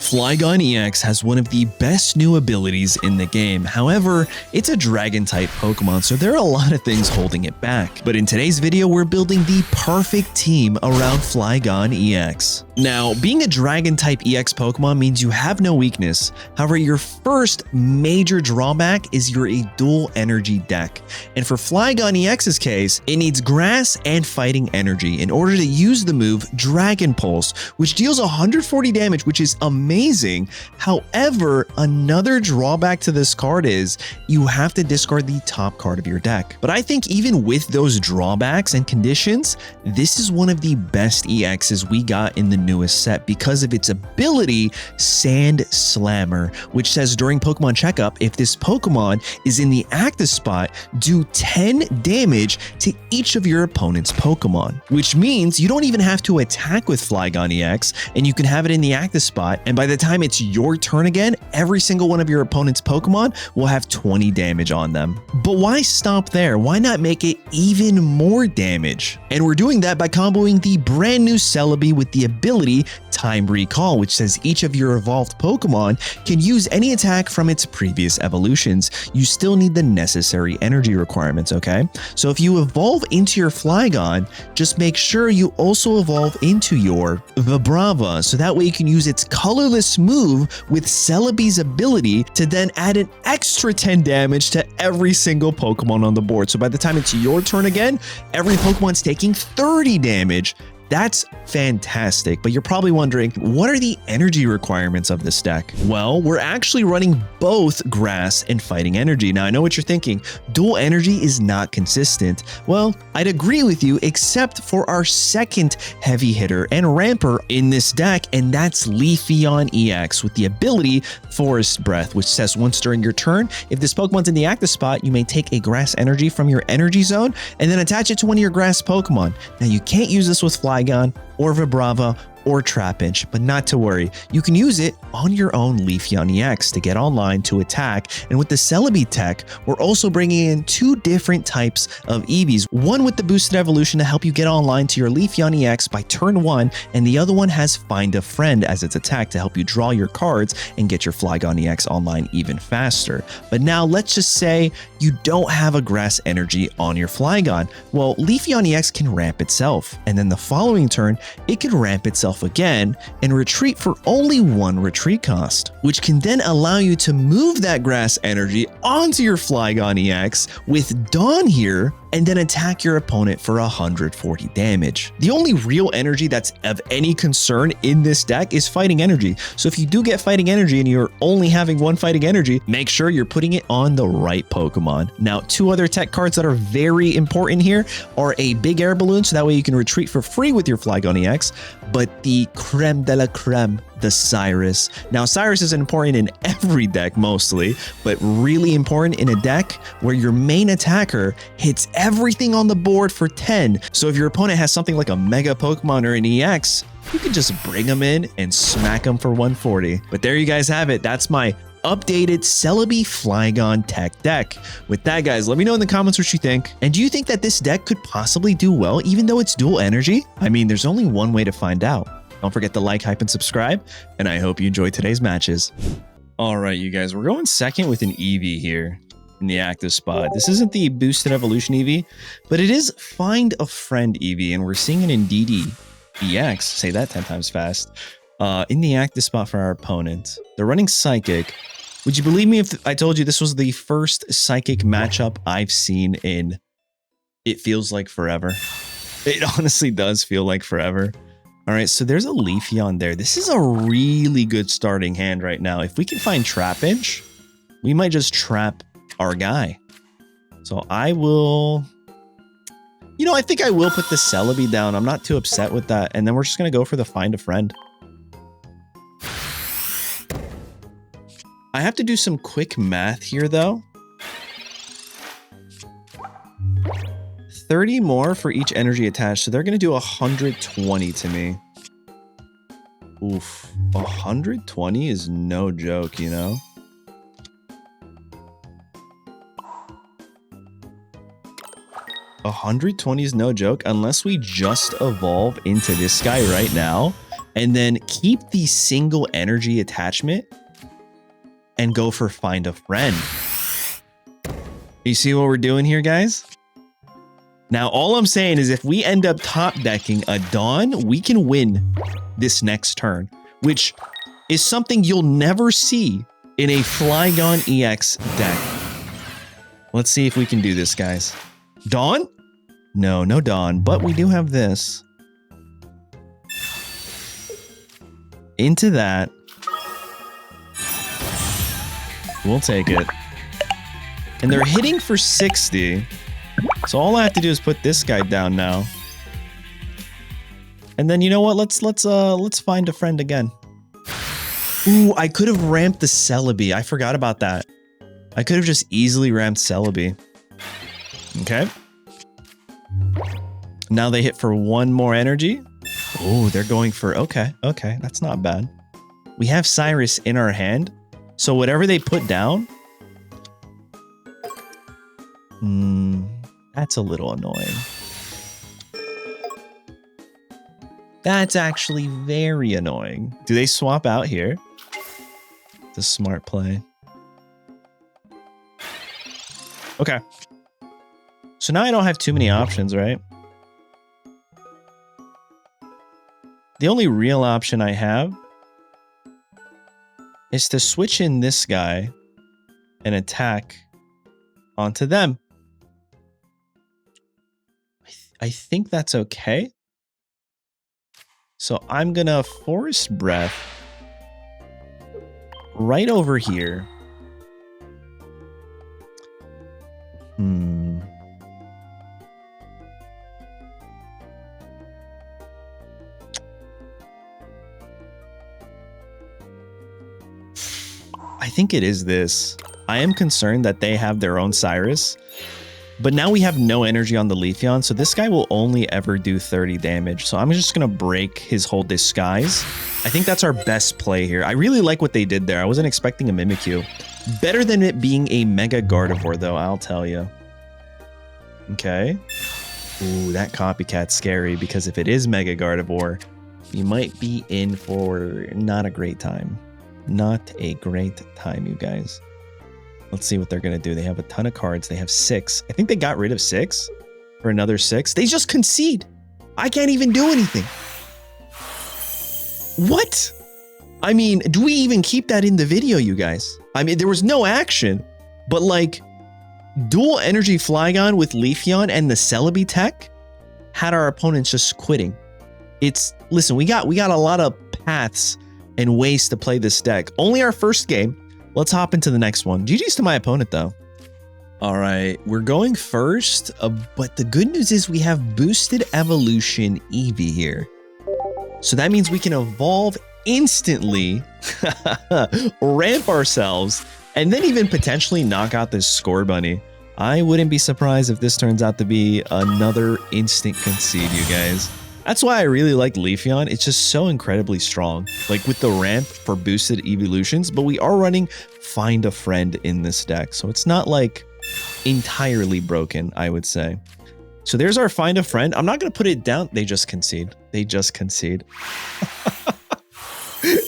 Flygon EX has one of the best new abilities in the game. However, it's a dragon-type Pokemon, so there are a lot of things holding it back. But in today's video, we're building the perfect team around Flygon EX. Now, being a dragon-type EX Pokemon means you have no weakness. However, your first major drawback is you're a dual energy deck. And for Flygon EX's case, it needs grass and fighting energy in order to use the move Dragon Pulse, which deals 140 damage, which is amazing. However, another drawback to this card is you have to discard the top card of your deck. But I think even with those drawbacks and conditions, this is one of the best EXs we got in the newest set because of its ability, Sand Slammer, which says during Pokemon Checkup, if this Pokemon is in the active spot, do 10 damage to each of your opponent's Pokemon, which means you don't even have to attack with Flygon EX and you can have it in the active spot, and by the time it's your turn again, every single one of your opponent's Pokemon will have 20 damage on them. But why stop there? Why not make it even more damage? And we're doing that by comboing the brand new Celebi with the ability Time Recall, which says each of your evolved Pokemon can use any attack from its previous evolutions. You still need the necessary energy requirements, okay? So if you evolve into your Flygon, just make sure you also evolve into your Vibrava, so that way you can use its colorless move with Celebi's ability to then add an extra 10 damage to every single Pokemon on the board. So by the time it's your turn again, every Pokemon's taking 30 damage. That's fantastic, but you're probably wondering, what are the energy requirements of this deck? Well, we're actually running both grass and fighting energy. Now, I know what you're thinking, dual energy is not consistent. Well, I'd agree with you, except for our second heavy hitter and ramper in this deck, and that's Leafeon EX with the ability Forest Breath, which says once during your turn, if this Pokemon's in the active spot, you may take a grass energy from your energy zone and then attach it to one of your grass Pokemon. Now, you can't use this with Flygon or Vibrava or Trapinch, but not to worry. You can use it on your own Leafeon EX to get online to attack. And with the Celebi tech, we're also bringing in two different types of EVs. One with the boosted evolution to help you get online to your Leafeon EX by turn 1, and the other one has Find a Friend as its attack to help you draw your cards and get your Flygon EX online even faster. But now let's just say you don't have a grass energy on your Flygon. Well, Leafeon EX can ramp itself, and then the following turn, it can ramp itself again and retreat for only 1 retreat cost, which can then allow you to move that grass energy onto your Flygon EX with Dawn here and then attack your opponent for 140 damage. The only real energy that's of any concern in this deck is fighting energy. So if you do get fighting energy and you're only having 1 fighting energy, make sure you're putting it on the right Pokemon. Now, 2 other tech cards that are very important here are a big air balloon, so that way you can retreat for free with your Flygon EX, but the creme de la creme, the Cyrus. Now, Cyrus is important in every deck mostly, but really important in a deck where your main attacker hits everything on the board for 10. So if your opponent has something like a Mega Pokemon or an EX, you can just bring them in and smack them for 140. But there you guys have it. That's my updated Celebi Flygon tech deck. With that, guys, let me know in the comments what you think. And do you think that this deck could possibly do well even though it's dual energy? I mean, there's only one way to find out. Don't forget to like, hype, and subscribe, and I hope you enjoyed today's matches. All right, you guys, we're going second with an EV here in the active spot. This isn't the boosted evolution EV, but it is Find a Friend EV, and we're seeing it in DD EX, say that 10 times fast, in the active spot for our opponent. They're running Psychic. Would you believe me if I told you this was the first Psychic matchup I've seen in, it feels like forever? It honestly does feel like forever. All right, so there's a Leafeon there. This is a really good starting hand right now. If we can find Trapinch, we might just trap our guy. So I will... You know, I think I will put the Celebi down. I'm not too upset with that. And then we're just going to go for the Find a Friend. I have to do some quick math here, though. 30 more for each energy attached, so they're going to do 120 to me. Oof, 120 is no joke, you know? $120 is no joke unless we just evolve into this guy right now and then keep the single energy attachment and go for Find a Friend. You see what we're doing here, guys? Now, all I'm saying is if we end up top decking a Dawn, we can win this next turn, which is something you'll never see in a Flygon EX deck. Let's see if we can do this, guys. Dawn? No, no Dawn, but we do have this. Into that. We'll take it. And they're hitting for 60. So all I have to do is put this guy down now. And then you know what? Let's find a friend again. Ooh, I could have ramped the Celebi. I forgot about that. I could have just easily ramped Celebi. Okay. Now they hit for one more energy. Oh, they're going for... Okay, okay. That's not bad. We have Cyrus in our hand. So whatever they put down... that's a little annoying. That's actually very annoying. Do they swap out here? It's a smart play. Okay. So now I don't have too many options, right? The only real option I have is to switch in this guy and attack onto them. I think that's okay. So I'm gonna Forest Breath right over here. I think it is this. I am concerned that they have their own Cyrus. But now we have no energy on the Leafeon, so this guy will only ever do 30 damage. So I'm just going to break his whole disguise. I think that's our best play here. I really like what they did there. I wasn't expecting a Mimikyu. Better than it being a Mega Gardevoir, though, I'll tell you. Okay. Ooh, that copycat's scary, because if it is Mega Gardevoir, you might be in for not a great time. Not a great time, you guys. Let's see what they're going to do. They have a ton of cards. They have 6. I think they got rid of 6 for another 6. They just concede. I can't even do anything. What? I mean, do we even keep that in the video, you guys? I mean, there was no action, but like dual energy Flygon with Leafeon and the Celebi tech had our opponents just quitting. Listen, we got a lot of paths and ways to play this deck. Only our first game. Let's hop into the next one. GG's to my opponent, though. All right, we're going first, but the good news is we have Boosted Evolution Eevee here. So that means we can evolve instantly, ramp ourselves, and then even potentially knock out this Score Bunny. I wouldn't be surprised if this turns out to be another instant concede, you guys. That's why I really like Leafeon. It's just so incredibly strong, like with the ramp for boosted evolutions, but we are running Find a Friend in this deck. So it's not like entirely broken, I would say. So there's our Find a Friend. I'm not going to put it down. They just concede. They just concede.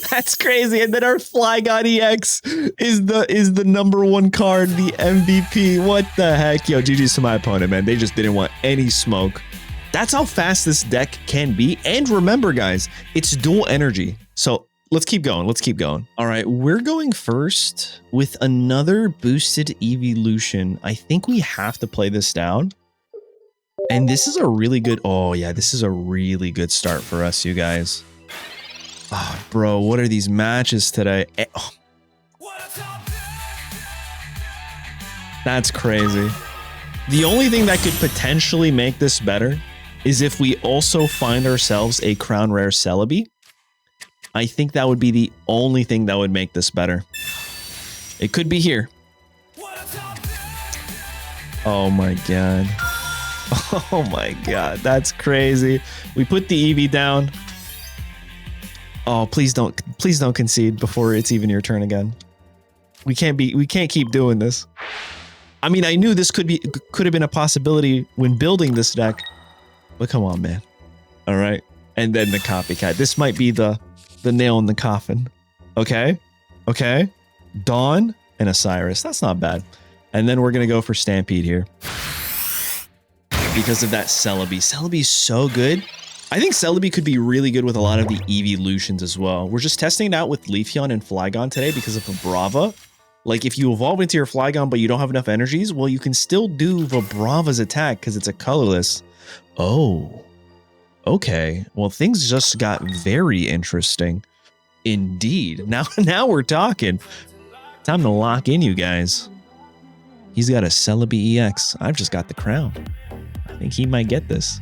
That's crazy. And then our Flygon EX is the #1 card, the MVP. What the heck? Yo, GG's to my opponent, man. They just didn't want any smoke. That's how fast this deck can be. And remember, guys, it's dual energy. So let's keep going. Let's keep going. All right, we're going first with another boosted evolution. I think we have to play this down. And this is a really good... Oh, yeah, this is a really good start for us, you guys. Oh, bro, what are these matches today? Oh. That's crazy. The only thing that could potentially make this better is if we also find ourselves a Crown Rare Celebi. I think that would be the only thing that would make this better. It could be here. Oh my god. Oh my god, that's crazy. We put the Eevee down. Oh, please don't concede before it's even your turn again. We can't keep doing this. I mean, I knew this could have been a possibility when building this deck. But come on, man. All right. And then the copycat. This might be the nail in the coffin. Okay. Okay. Dawn and Osiris. That's not bad. And then we're going to go for Stampede here. Because of that Celebi. Celebi's so good. I think Celebi could be really good with a lot of the evolutions as well. We're just testing it out with Leafeon and Flygon today because of Vibrava. Like if you evolve into your Flygon but you don't have enough energies, well, you can still do Vibrava's attack because it's a colorless. Oh. Okay, well, things just got very interesting. Indeed. Now we're talking. Time to lock in, you guys. He's got a Celebi EX. I've just got the crown. I think he might get this.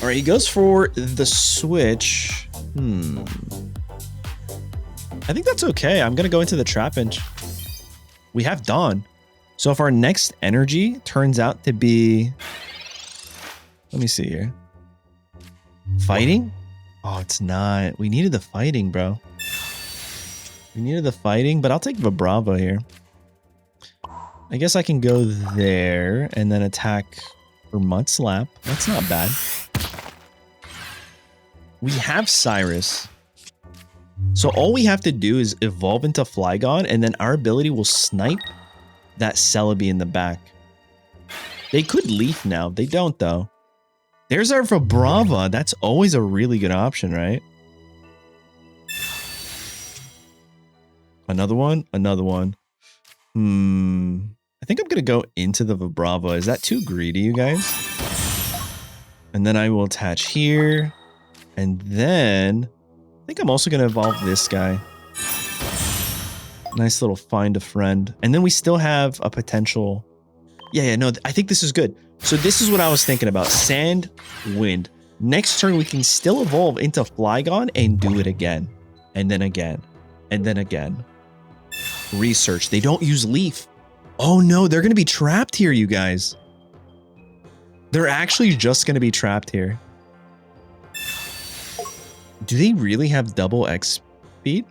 All right, he goes for the switch. I think that's okay. I'm going to go into the Trapinch. We have Dawn. So if our next energy turns out to be, let me see here. Fighting? Oh, it's not. We needed the fighting, bro. We needed the fighting, but I'll take Vibrava here. I guess I can go there and then attack for Mud Slap. That's not bad. We have Cyrus. So all we have to do is evolve into Flygon and then our ability will snipe that Celebi in the back. They could Leaf now. They don't, though. There's our Vibrava. That's always a really good option, right? Another one? Another one. I think I'm going to go into the Vibrava. Is that too greedy, you guys? And then I will attach here. And then I think I'm also going to evolve this guy. Nice little find a friend. And then we still have a potential. Yeah, no, I think this is good. So this is what I was thinking about. Sand, wind. Next turn, we can still evolve into Flygon and do it again. And then again. And then again. Research. They don't use Leaf. Oh no, they're going to be trapped here, you guys. They're actually just going to be trapped here. Do they really have double X speed?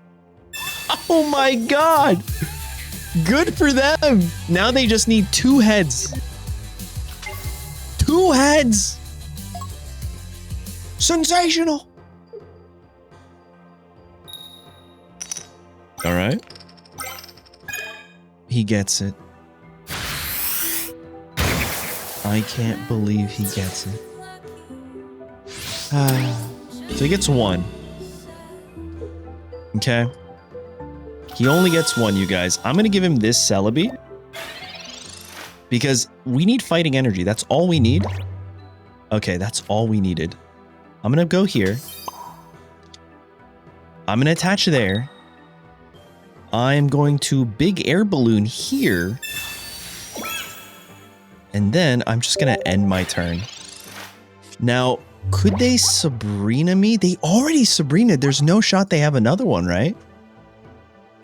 Oh my god! Good for them! Now they just need 2 heads. 2 heads! Sensational! Alright. He gets it. I can't believe he gets it. So he gets 1. Okay. He only gets 1, you guys. I'm going to give him this Celebi. Because we need fighting energy. That's all we need. Okay, that's all we needed. I'm going to go here. I'm going to attach there. I'm going to big air balloon here. And then I'm just going to end my turn. Now, could they Sabrina me? They already Sabrina. There's no shot they have another one, right?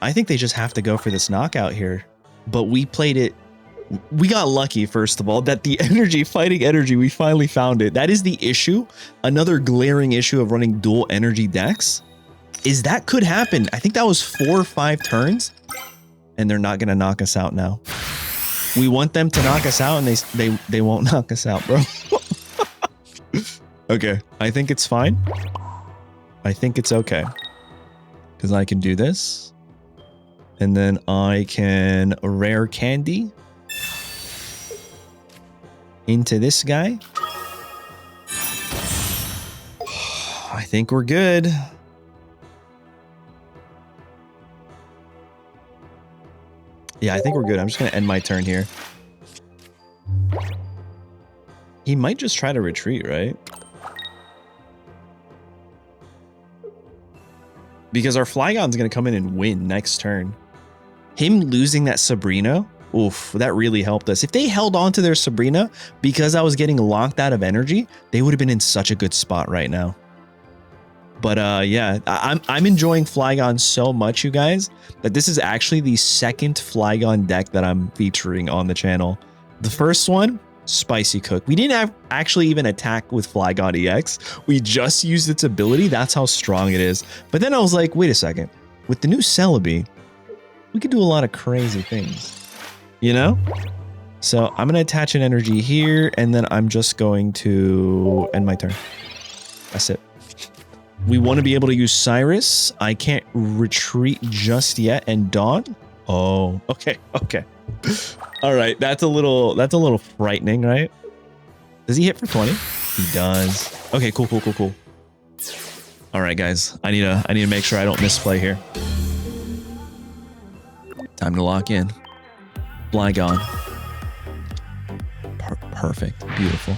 I think they just have to go for this knockout here. But we played it. We got lucky, first of all, that the energy, fighting energy, we finally found it. That is the issue. Another glaring issue of running dual energy decks is that could happen. I think that was 4 or 5 turns. And they're not going to knock us out now. We want them to knock us out and they won't knock us out, bro. Okay, I think it's fine. I think it's okay. Because I can do this. And then I can rare candy into this guy. I think we're good. Yeah, I think we're good. I'm just going to end my turn here. He might just try to retreat, right? Because our Flygon's going to come in and win next turn. Him losing that Sabrina, oof, that really helped us. If they held on to their Sabrina because I was getting locked out of energy, they would have been in such a good spot right now. But yeah, I'm enjoying Flygon so much, you guys, that this is actually the second Flygon deck that I'm featuring on the channel. The first one, Spicy Cook. We didn't actually even attack with Flygon EX. We just used its ability. That's how strong it is. But then I was like, wait a second. With the new Celebi, we could do a lot of crazy things. You know? So I'm going to attach an energy here, and then I'm just going to end my turn. That's it. We want to be able to use Cyrus. I can't retreat just yet. And Dawn. Oh, okay. Okay. All right. That's a little frightening, right? Does he hit for 20? He does. Okay, cool. All right, guys. I need to make sure I don't misplay here. Time to lock in. Flygon. Perfect. Beautiful.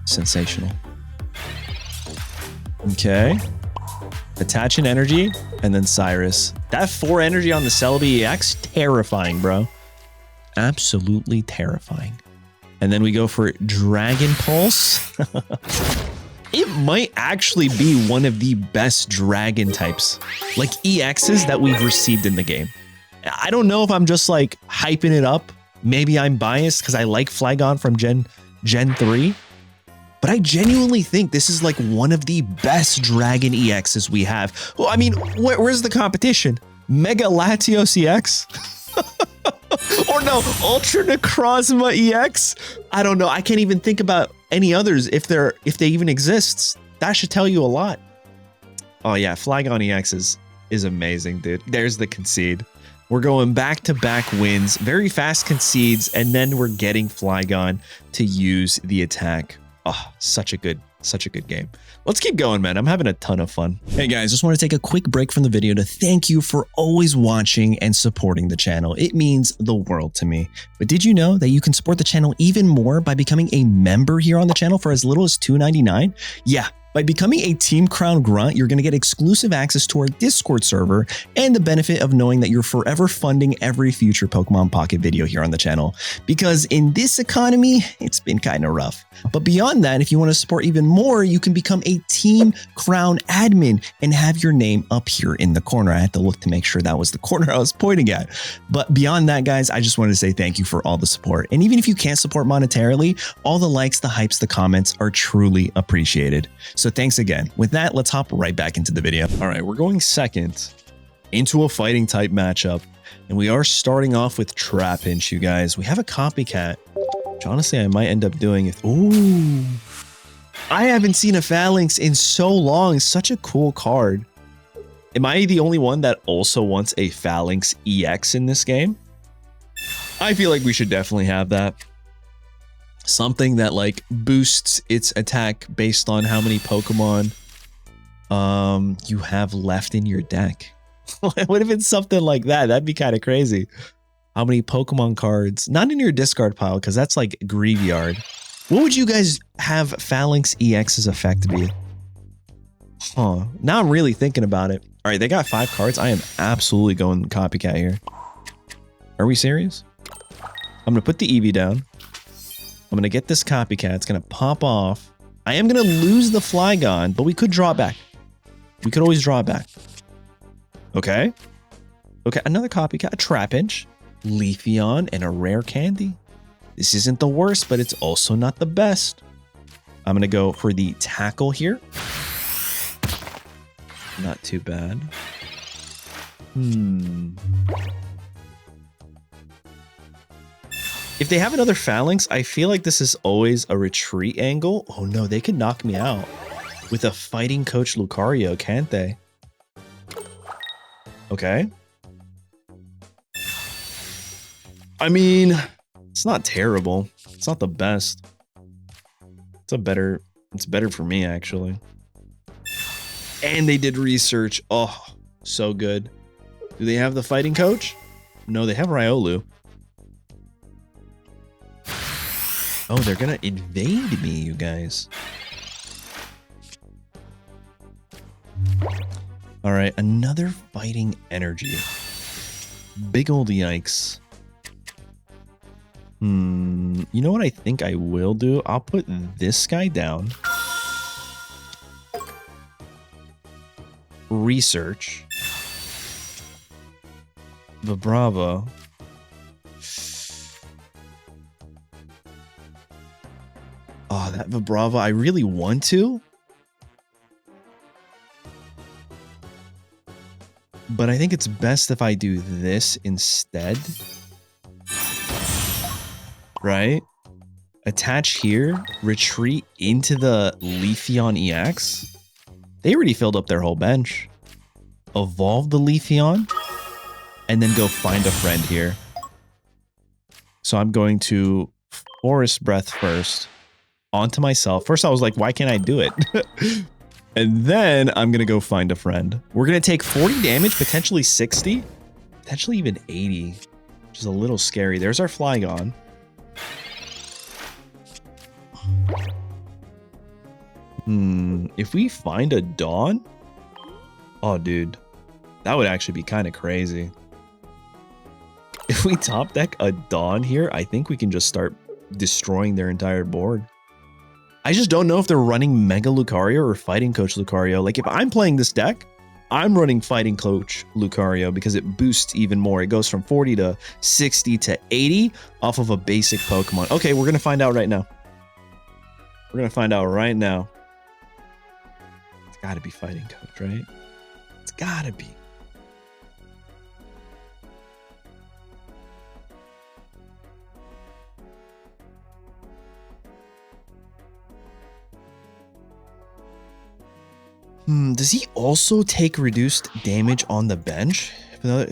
Sensational. Okay. Attach an energy, and then Cyrus. That 4 energy on the Celebi EX, terrifying, bro. Absolutely terrifying. And then we go for Dragon Pulse. It might actually be one of the best dragon types, like EXs that we've received in the game. I don't know if I'm just like hyping it up. Maybe I'm biased because I like Flygon from Gen 3. But I genuinely think this is like one of the best Dragon EXs we have. Well, I mean, where's the competition? Mega Latios EX? Or no, Ultra Necrozma EX? I don't know. I can't even think about any others if they even exist. That should tell you a lot. Oh yeah, Flygon EX is amazing, dude. There's the concede. We're going back-to-back wins, very fast concedes, and then we're getting Flygon to use the attack. Oh, such a good game. Let's keep going, man. I'm having a ton of fun. Hey guys, just want to take a quick break from the video to thank you for always watching and supporting the channel. It means the world to me. But did you know that you can support the channel even more by becoming a member here on the channel for as little as $2.99? Yeah. By becoming a Team Crown Grunt, you're going to get exclusive access to our Discord server and the benefit of knowing that you're forever funding every future Pokemon Pocket video here on the channel. Because in this economy, it's been kind of rough. But beyond that, if you want to support even more, you can become a Team Crown admin and have your name up here in the corner. I had to look to make sure that was the corner I was pointing at. But beyond that, guys, I just wanted to say thank you for all the support. And even if you can't support monetarily, all the likes, the hypes, the comments are truly appreciated. So thanks again. With that, let's hop right back into the video. All right, we're going second into a fighting type matchup, and we are starting off with Trapinch, you guys. We have a copycat, which honestly I might end up doing if... Ooh. I haven't seen a Phalanx in so long. Such a cool card. Am I the only one that also wants a Phalanx EX in this game? I feel like we should definitely have that. Something that like boosts its attack based on how many Pokemon you have left in your deck. What if it's something like that? That'd be kind of crazy. How many Pokemon cards? Not in your discard pile, because that's like graveyard. What would you guys have Phalanx EX's effect be? Huh. Now I'm really thinking about it. All right, they got 5 cards. I am absolutely going copycat here. Are we serious? I'm going to put the Eevee down. I'm going to get this copycat. It's going to pop off. I am going to lose the Flygon, but we could draw it back. We could always draw it back. Okay. Okay, another copycat. A Trapinch, Leafeon, and a rare candy. This isn't the worst, but it's also not the best. I'm going to go for the tackle here. Not too bad. If they have another Phalanx, I feel like this is always a retreat angle. Oh no, they could knock me out with a Fighting Coach Lucario, can't they? Okay. I mean, it's not terrible. It's not the best. It's better for me, actually. And they did research. Oh, so good. Do they have the Fighting Coach? No, they have Riolu. Oh, they're gonna invade me, you guys. All right, another fighting energy. Big old yikes. You know what I think I will do? I'll put this guy down. Research. Vibrava. Oh, that Vibrava, I really want to. But I think it's best if I do this instead. right? Attach here, retreat into the Leafeon EX. They already filled up their whole bench. Evolve the Leafeon, and then go find a friend here. So I'm going to Forest Breath first, onto myself. First I was like, why can't I do it? And then I'm going to go find a friend. We're going to take 40 damage, potentially 60, potentially even 80, which is a little scary. There's our Flygon. If we find a Dawn, oh, dude, that would actually be kind of crazy. If we top deck a Dawn here, I think we can just start destroying their entire board. I just don't know if they're running Mega Lucario or Fighting Coach Lucario. Like, if I'm playing this deck, I'm running Fighting Coach Lucario because it boosts even more. It goes from 40 to 60 to 80 off of a basic Pokemon. Okay, we're going to find out right now. We're going to find out right now. It's got to be Fighting Coach, right? It's got to be. Does he also take reduced damage on the bench? Oh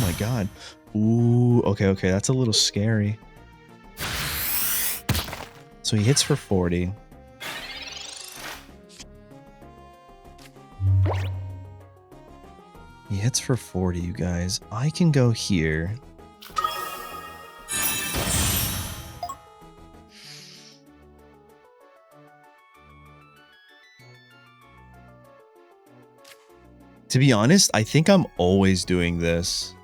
my god. Ooh, okay, that's a little scary. So he hits for 40. He hits for 40, you guys. I can go here. To be honest, I think I'm always doing this.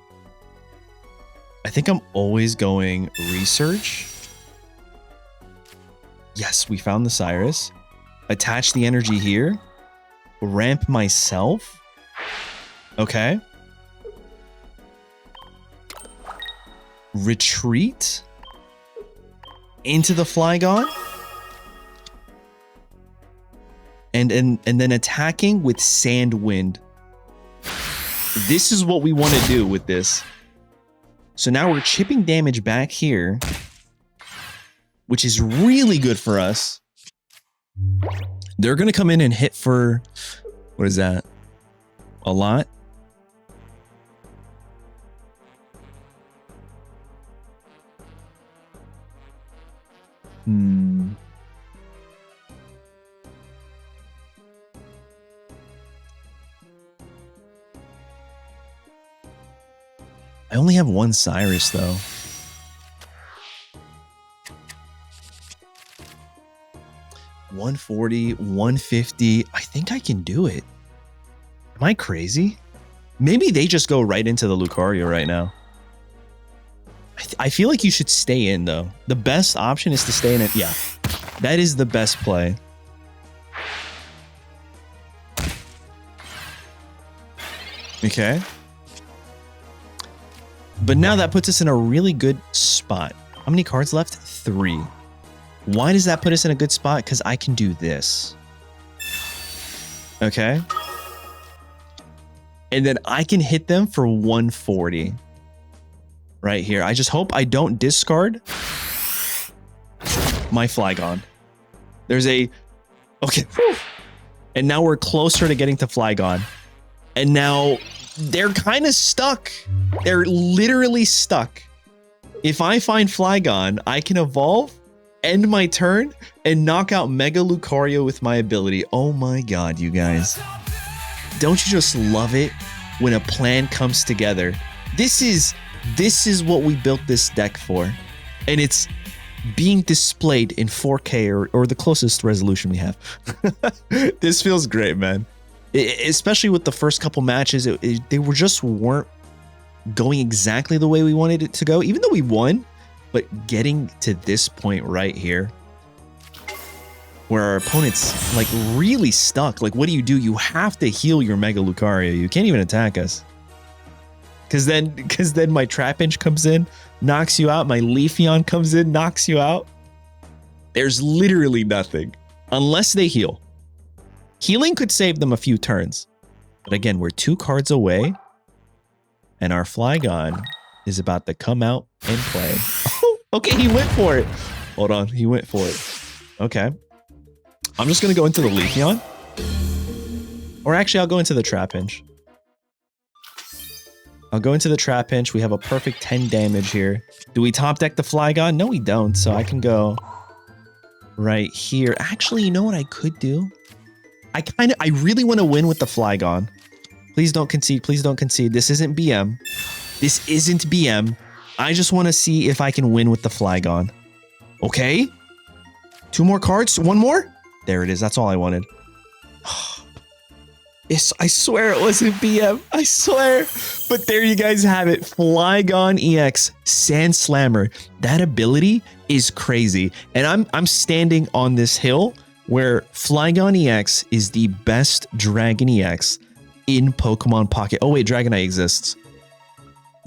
I think I'm always going research. Yes, we found the Cyrus. Attach the energy here. Ramp myself. Okay. Retreat into the Flygon. And then attacking with Sand Wind. This is what we want to do with this. So now we're chipping damage back here, which is really good for us. They're going to come in and hit for, what is that? A lot? I only have one Cyrus, though. $140, $150. I think I can do it. Am I crazy? Maybe they just go right into the Lucario right now. I feel like you should stay in, though. The best option is to stay in it. Yeah, that is the best play. Okay. But now that puts us in a really good spot. How many cards left? 3. Why does that put us in a good spot? Because I can do this. Okay. And then I can hit them for 140. Right here. I just hope I don't discard my Flygon. There's a... Okay. And now we're closer to getting to Flygon. And now... they're kind of stuck. They're literally stuck. If I find Flygon, I can evolve, end my turn, and knock out Mega Lucario with my ability. Oh my god, you guys. Don't you just love it when a plan comes together? This is what we built this deck for. And it's being displayed in 4K or the closest resolution we have. This feels great, man. Especially with the first couple matches, they weren't going exactly the way we wanted it to go, even though we won. But getting to this point right here, where our opponent's like really stuck. Like, what do? You have to heal your Mega Lucario. You can't even attack us. Because then my Trapinch comes in, knocks you out. My Leafeon comes in, knocks you out. There's literally nothing unless they heal. Healing could save them a few turns. But again, we're 2 cards away. And our Flygon is about to come out and play. Okay, he went for it. Hold on, he went for it. Okay. I'm just going to go into the Leafeon. Or actually, I'll go into the Trapinch. I'll go into the Trapinch. We have a perfect 10 damage here. Do we top deck the Flygon? No, we don't. So I can go right here. Actually, you know what I could do? I really want to win with the Flygon. Please don't concede. Please don't concede. This isn't BM. This isn't BM. I just want to see if I can win with the Flygon. Okay. 2 more cards. 1 more. There it is. That's all I wanted. I swear it wasn't BM. I swear. But there you guys have it. Flygon EX Sand Slammer. That ability is crazy. And I'm standing on this hill where Flygon EX is the best Dragon EX in Pokemon Pocket. Oh wait, Dragonite exists.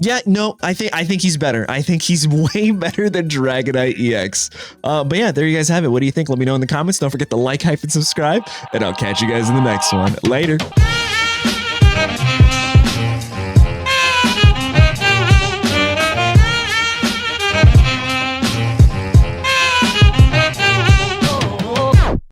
Yeah, no, I think he's better. I think he's way better than Dragonite EX. But yeah, there you guys have it. What do you think? Let me know in the comments. Don't forget to like, hype, and subscribe. And I'll catch you guys in the next one. Later.